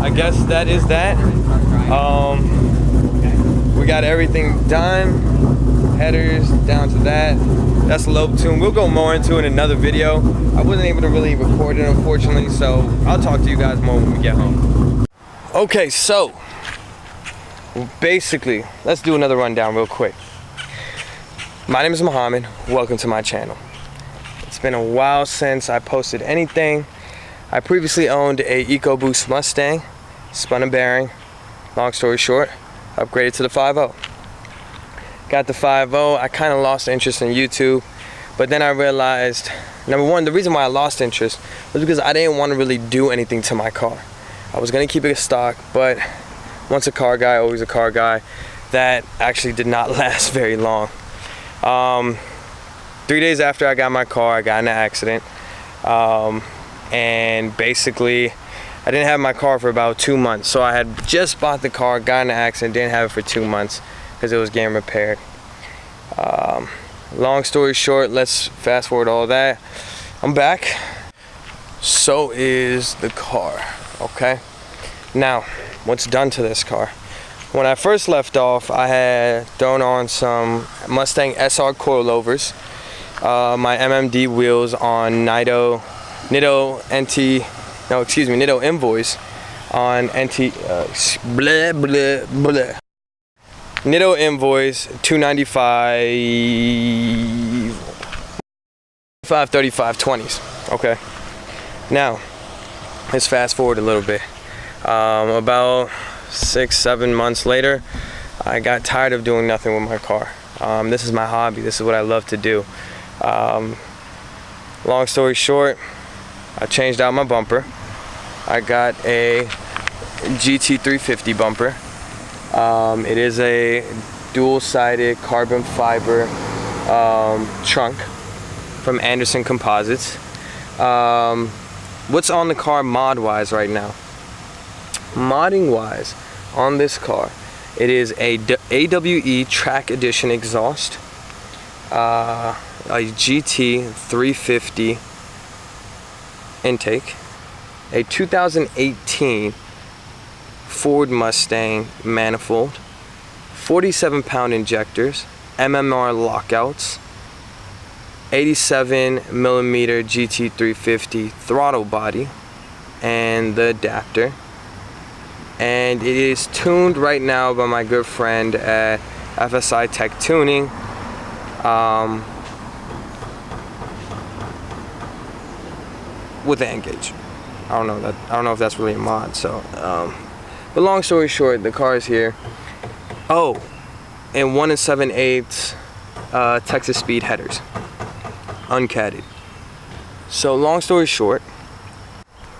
I guess that is that. We got everything done. Headers down to that. That's the lobe tune. We'll go more into it in another video. I wasn't able to really record it, unfortunately, so I'll talk to you guys more when we get home. Okay, so basically, let's do another rundown real quick. My name is Muhammad. Welcome to my channel. It's been a while since I posted anything. I previously owned a EcoBoost Mustang, spun a bearing. Long story short, upgraded to the 5.0. Got the 5.0. I kind of lost interest in YouTube, but then I realized, number one, the reason why I lost interest was because I didn't want to really do anything to my car. I was going to keep it a stock, but once a car guy, always a car guy. That actually did not last very long. 3 days after I got my car, I got in an accident. And basically, I didn't have my car for about 2 months. So I had just bought the car, got in an accident, didn't have it for 2 months because it was getting repaired. Long story short, let's fast forward all that. I'm back. So is the car, okay? Now, what's done to this car? When I first left off, I had thrown on some Mustang SR coilovers, my MMD wheels on Nitto Invoice on Nitto Invoice 295 535 20s. Okay, now let's fast forward a little bit. About 6-7 months later, I got tired of doing nothing with my car. This is my hobby. This is what I love to do. Long story short, I changed out my bumper. I got a GT350 bumper. It is a dual-sided carbon fiber trunk from Anderson Composites. What's on the car mod-wise right now? Modding-wise on this car, it is a AWE Track Edition exhaust, a GT350 intake, a 2018 Ford Mustang manifold, 47-pound injectors, MMR lockouts, 87mm GT350 throttle body, and the adapter. And it is tuned right now by my good friend at FSI Tech Tuning. With the Engage. I don't know if that's really a mod. So, but long story short, the car is here. Oh, and 1 7/8 Texas Speed headers, uncatted. So long story short,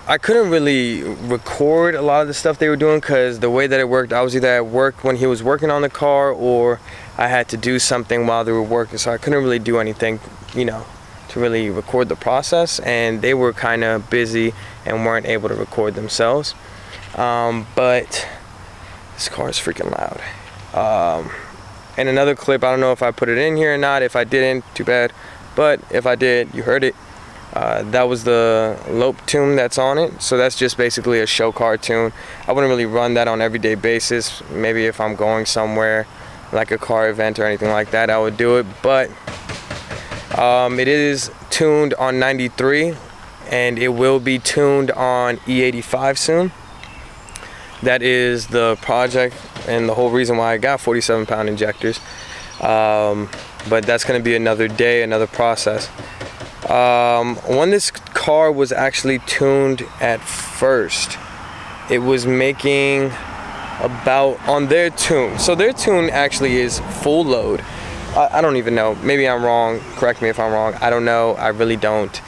I couldn't really record a lot of the stuff they were doing because the way that it worked, I was either at work when he was working on the car or I had to do something while they were working, so I couldn't really do anything, you know, to really record the process, and they were kind of busy and weren't able to record themselves. But this car is freaking loud. And another clip, I don't know if I put it in here or not. If I didn't, too bad, but if I did, you heard it. That was the lobe tune that's on it, so that's just basically a show car tune. I wouldn't really run that on everyday basis. Maybe if I'm going somewhere like a car event or anything like that, I would do it, but it is tuned on 93 and it will be tuned on E85 soon. That is the project and the whole reason why I got 47-pound injectors, but that's going to be another day, another process. When this car was actually tuned at first, it was making about, on their tune, so their tune actually is full load. I don't even know, maybe I'm wrong, correct me if I'm wrong, I don't know, I really don't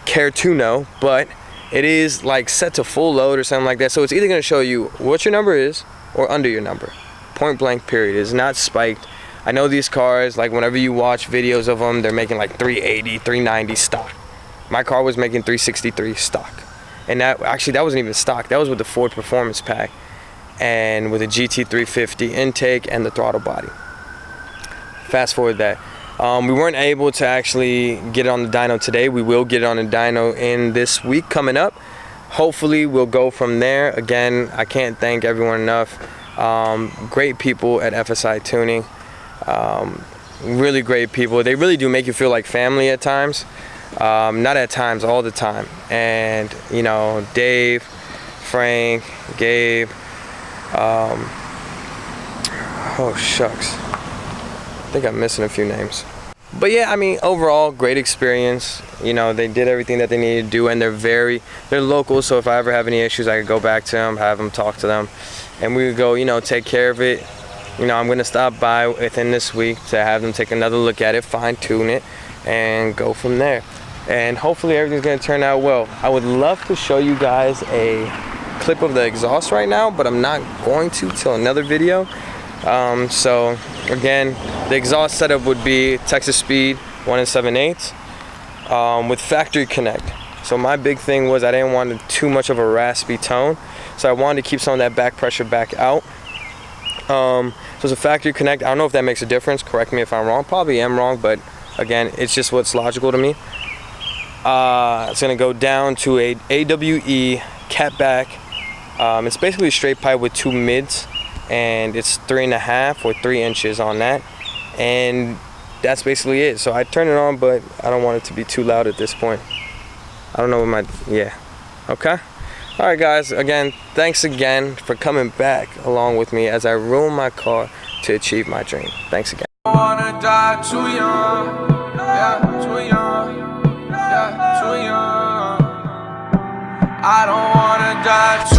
care to know, but it is like set to full load or something like that, so it's either going to show you what your number is or under your number, point blank period. It's not spiked. I know these cars, like whenever you watch videos of them, they're making like 380, 390 stock. My car was making 363 stock. And that wasn't even stock. That was with the Ford Performance Pack and with a GT350 intake and the throttle body. Fast forward that. We weren't able to actually get it on the dyno today. We will get it on the dyno in this week coming up. hopefully we'll go from there. Again, I can't thank everyone enough. Great people at FSI Tuning. Really great people. They really do make you feel like family at times. Not at times, all the time. And you know, Dave, Frank, Gabe, oh shucks, I think I'm missing a few names. But yeah, I mean, overall, great experience. You know, they did everything that they needed to do, and they're local, so if I ever have any issues, I could go back to them, have them talk to them, and we would go, you know, take care of it. You know, I'm gonna stop by within this week to have them take another look at it, fine tune it, and go from there. And hopefully everything's gonna turn out well. I would love to show you guys a clip of the exhaust right now, but I'm not going to till another video. So again, the exhaust setup would be Texas Speed 1 7/8 with factory connect. So my big thing was I didn't want too much of a raspy tone, so I wanted to keep some of that back pressure back out. So it's a factory connect. I don't know if that makes a difference. Correct me if I'm wrong. Probably am wrong, but again, it's just what's logical to me. It's gonna go down to a AWE catback. It's basically a straight pipe with 2 mids, and it's 3.5 or 3 inches on that, and that's basically it. So I turn it on, but I don't want it to be too loud at this point. I don't know what okay. All right, guys, again, thanks again for coming back along with me as I ruin my car to achieve my dream. Thanks again. I wanna die too young, yeah, too young, yeah, too young. I don't wanna die too